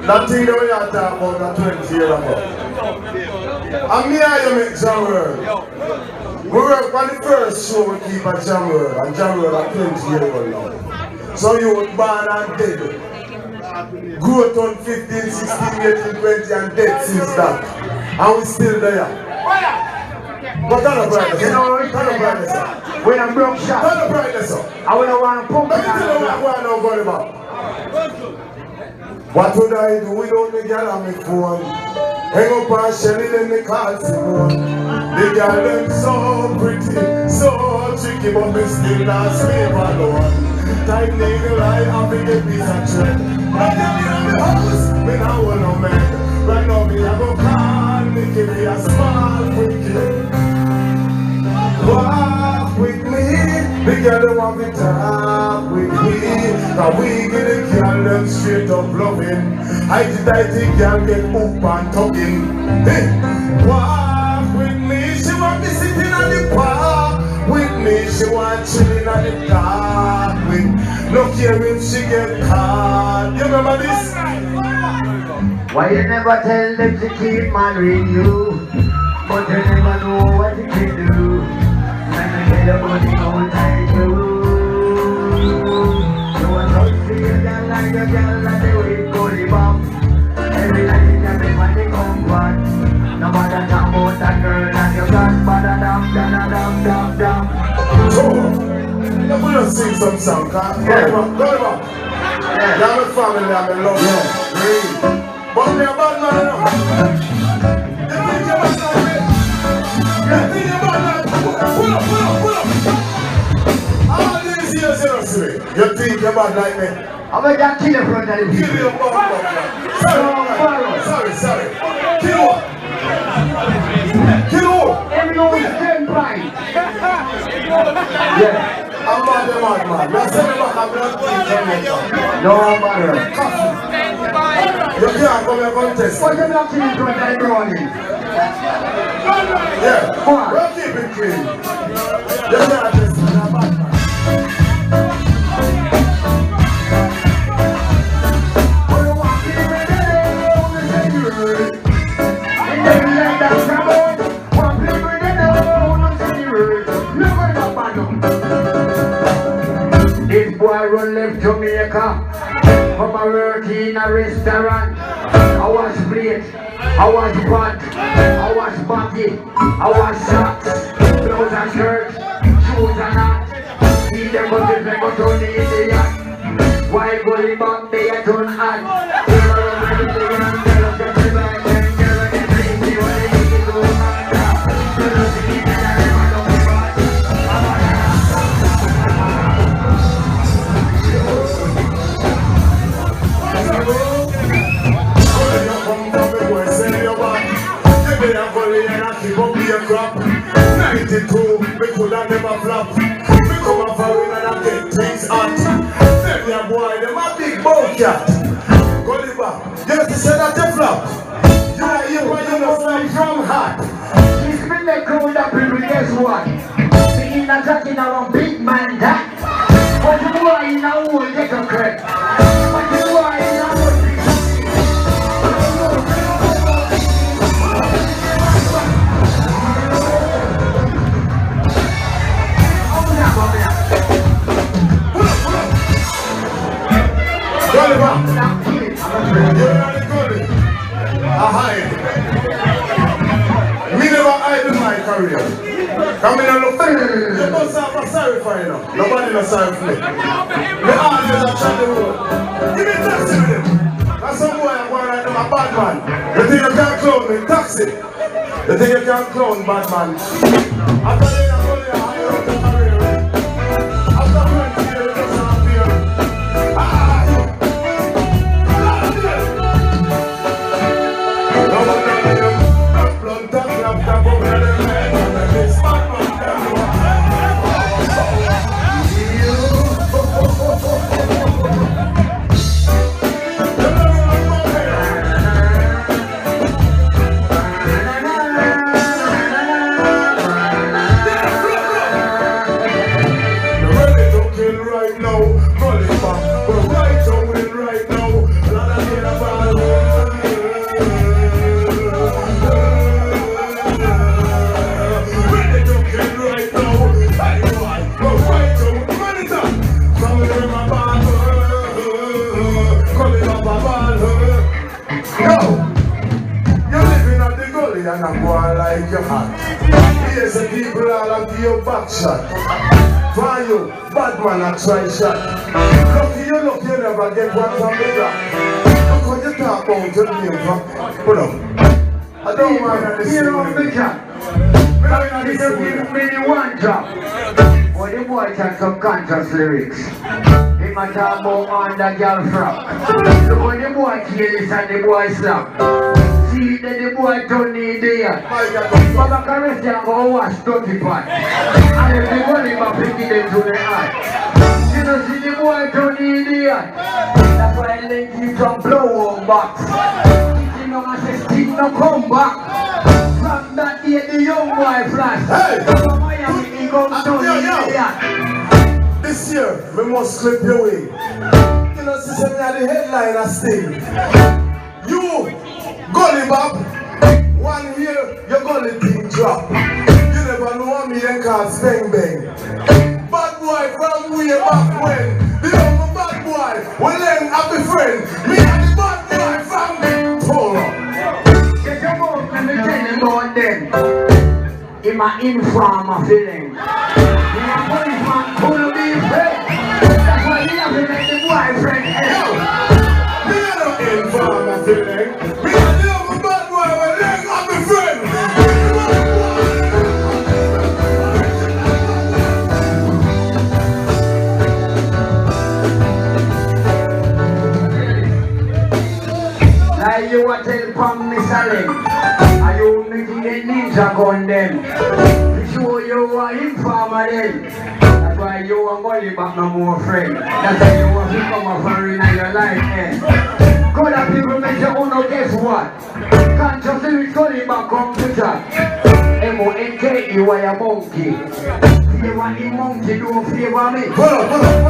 That thing that we are talking about that 20 years ago. And me and you make Jam World. We work on the first show we keep at Jam World, and Jam World at 20 years ago now. So you were born and dead. Growth on 15, 16, 18, 20 and dead since that. And we still there. But turn up brightness, you know, turn up brightness up. When I'm broke shot. Turn up brightness up. I wanna want to pump. Let me tell you what I know going about. What would I do without the girl on my phone? Hang up on Shelly, then they call Simone. The girl them so pretty, so tricky, but me still not sleep alone. Time nigga like I'm in a piece of thread. Right now in the house, me now want no man. Right now me I go call, me give me a small quickie. Walk with me, the girl they want me talk with me. Now we get the girl them straight up loving. I think girl get up and talking. Hey, walk with me, she want me sitting on the park. With me, she want chilling on the dark with. No care if she get caught. You remember this? Why you never tell them to keep marrying you? But you never know what you can do. When you get your money on time to. You want to see a girl like a girl and they will go the bomb. Every night you can make money come back. No matter how about that girl and you got ba-da-dum, da-da-dum. So, I'm going to sing some song, go on. Yeah, I'm a family, I'm in love. Yeah. Really. But me a bad man, you know. You think you're bad man, you think you're bad man. Pull up. All these years you don't see me. You think you're bad like me. I'm going to kill you in front of the people. Kill your bad man. Sorry. Kill what? Everyone is stand by. Yeah. I'm bad man. You're saying about a black people. No matter. You can't come here contest. Why you not killing in front of everyone? Yeah. Come on. We'll keep it clean. You can't just be a bad man. This boy run left Jamaica. From a work in a restaurant. I was plate, I was pot, I was bucket, I was socks, clothes and shirts, shoes and hats. See them buses and go turn the idiot. Why going back they a turn hot? Crop. 92, we could have never flop. We come up for winner and get things hot. Them your boy, them a big bone cat. Gulliver, you have to say that they flop. You know fly from hot. He's been the crowd up people, guess what? Being attacking around big man that. But the boy in a hole get a crack. But the boy in a hole. Gulliver, you're not the Gully. I hide. Me never hide in my career. Come in and look. You must have a sorry for you now. Nobody not sorry for me. The always a chat the road. Give me taxi with him. That's some boy I'm going right now, a bad man. You think you can't clown me? Taxi. You think you can't clown bad man? After they are only a higher up the career. After 20 years, you just have here. Right now, Gulliver, we're right on it right now. Lot of give you back shot. For you, bad man a try shot. Lucky you never get one from the ground. Look what you talk about to me, put up. I don't want to listen to you. Give me one drop. But the boy can subconscious lyrics. He might talk about on the girl frock. Look when the boy kill this and the boy slap. See that the boy don't need it. Baba caress them go wash dirty pot. And if the money back picking them to the eye. You know see the boy don't need it. That's why I link you some blow on box. You know I say stick no come back. From that day the young boy flash. Hey! Yo. This year, we must clip your way. You know, since me at the headline I stay. You, gully bop, 1 year, your gully thing drop. You never know me and call Speng Beng. Bad boy from way back when. The young bad boy, well then happy friend. Me and the bad boy from Polo. Get your mouth, let me tell you about them. In my informer feeling. The policeman couldn't be afraid. That's why he have to make the boyfriend help. Me and the informer feeling. Me and the young bad boy, well then happy friend. Now you want to tell from me Salim. Are you making a ninja gun them? To show you are informer then. That's why you are going back no more friend. That's why you want to become a foreign in your life, eh? God of people make you know guess what? Can't just do it going back computer. M-O-N-K, you are a monkey. You want the monkey, don't favor me. Hold on.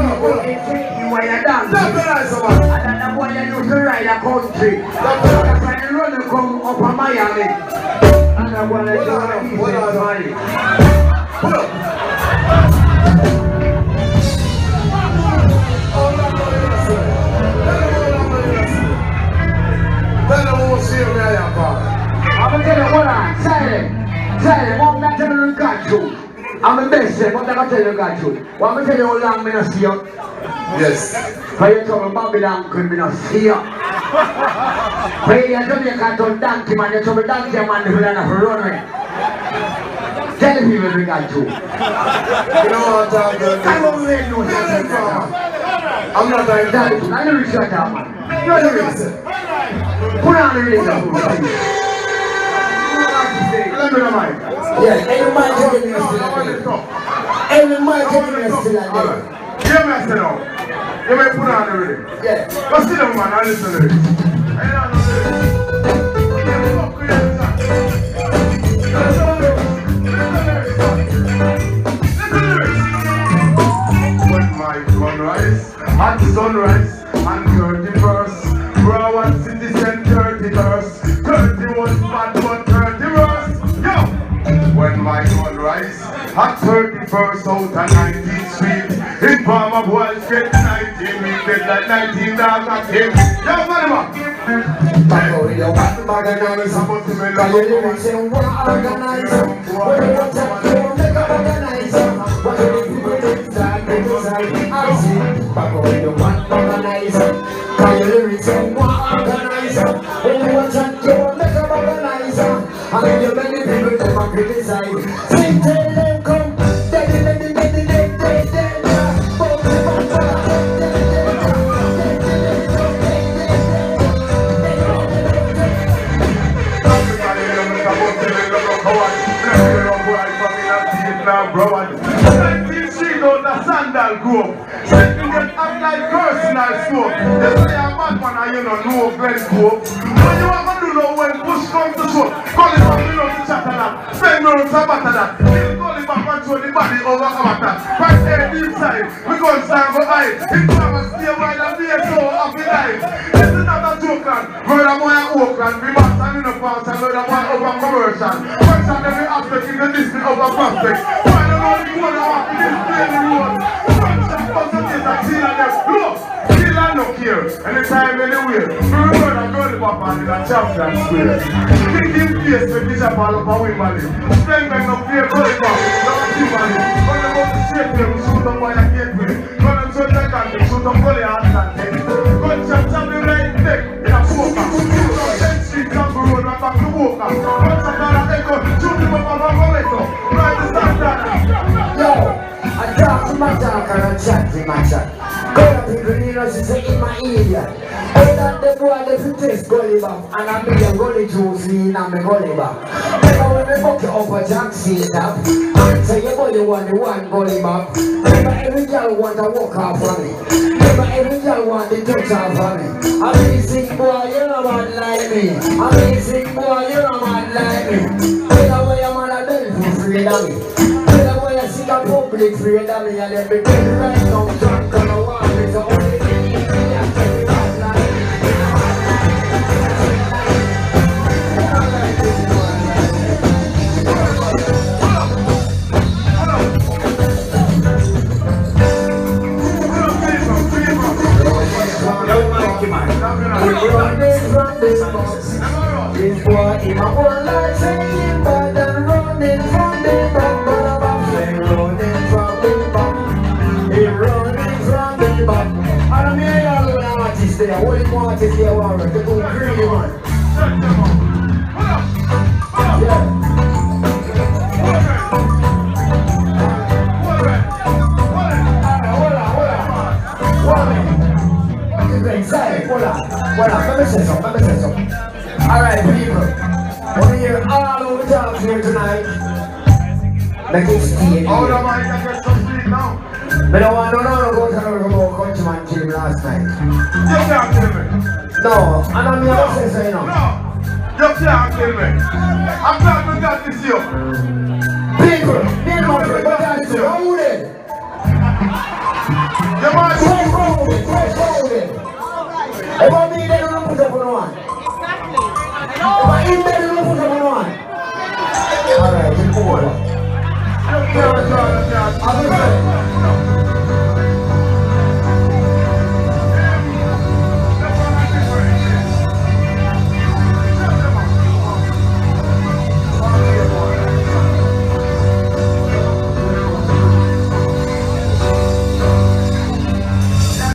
M-O-N-K, you are a donkey. And then the boy you used to ride a country. That's why the runner come up on Miami. And I'm going to do money. Hold up. Tell them who see me I am back. I'm going to tell you what silent. I'm not telling you got you. I'm the best, but I'm not telling you got you. Well, I'm going to tell you how long I'm going to see you. Yes. For you talk about Babylon, could be not see you. For you Jamaican to donkey man, you talk about donkey man, who are not running. Tell the people we got you. You know what I'm talking I don't really know that. I'm not like that. I know you shut up, man. You're the reason. Put on the radio. Let me know, Mike. Yes, every man can give me a still a day. Every man can give me a still a day. Give me a still now. You may put on the radio. Yeah. But sit down, man, and listen to this. When my sunrise, and sunrise, and 31st, Broward Citizen 31st, 31 bad but 31st, yo! When my sunrise, at 31st out of 19th Street, in Palmer boys get 19, we get like 19 dollars at him. Yo, man, Bago, you want to organize. Can you lyrics and what organize? What you want to do, make up organize. What you do, decide, criticize, I see. Bago, you want to organize. Can you lyrics and what organize? What you want to do, make up organize. And you many people come and criticize. Sing, tell them, come. Sandal group, sitting with up like personal scope. They say a madman and you don't know very scope. When you want to do know when push comes to shove, call it back, you know to chat a lot. Spend no room to batter that. Call it back and throw the body over avatar. Right there deep side, we gon' stand for high. If you have a stay while and be so happy life. This is not a joke, man. Murder boy at Oakland, we must stand in the past and murder boy over commercial. First and every aspect in the district over prospect. Why don't know the one off in this play the road? Anytime, anywhere, we remember that girl papa in a champion square. Kick him face with Bishop all up a Wimberley. Spend them no fear, go back. see money. When I'm on the street, they will shoot up by a gateway. When I'm so that guy, they shoot up fully out that day. Gunshot on the right neck in a poker. 10 streets on the road, I'm back to Walker. Once I'm gonna echo, shoot him up on my momentum. Right to start that. Yo, I talk to my talk and I chat to my chat. Go up in the nearest, it's in my ear. All that the boy, they fit this gully back. And I make a gully juice in and me gully back. Never when me buck you up a jack seat up. And say you boy, you want the one gully back. Never every girl want to walk off on me. Never every girl want to touch off on me. Amazing boy, you're a man like me. Amazing boy, you're a man like me. Never way I'm on a bed for free of me. I see the public free of me and then be dead right now, drunk on the wall. It's the only thing you see after the bad life. This boy in my whole life saying bad and running from the back. Running from the back. And I'm here all the artists there. All the artists there are they go crazy, man. Yeah. Let me say something. Alright, people. We're here all over jobs here tonight. Make it stay. All the money can get some sleep now. But I want to go to the countryman gym last night. You can't kill me. No, and I'm here to say so, you know. No, you can't kill me. I'm glad we got this here. People, me and my friend, what are you doing? You might Fresh rolling. If I mean they don't put up on one. If I eat they don't put up on one. Alright, it's over. I'm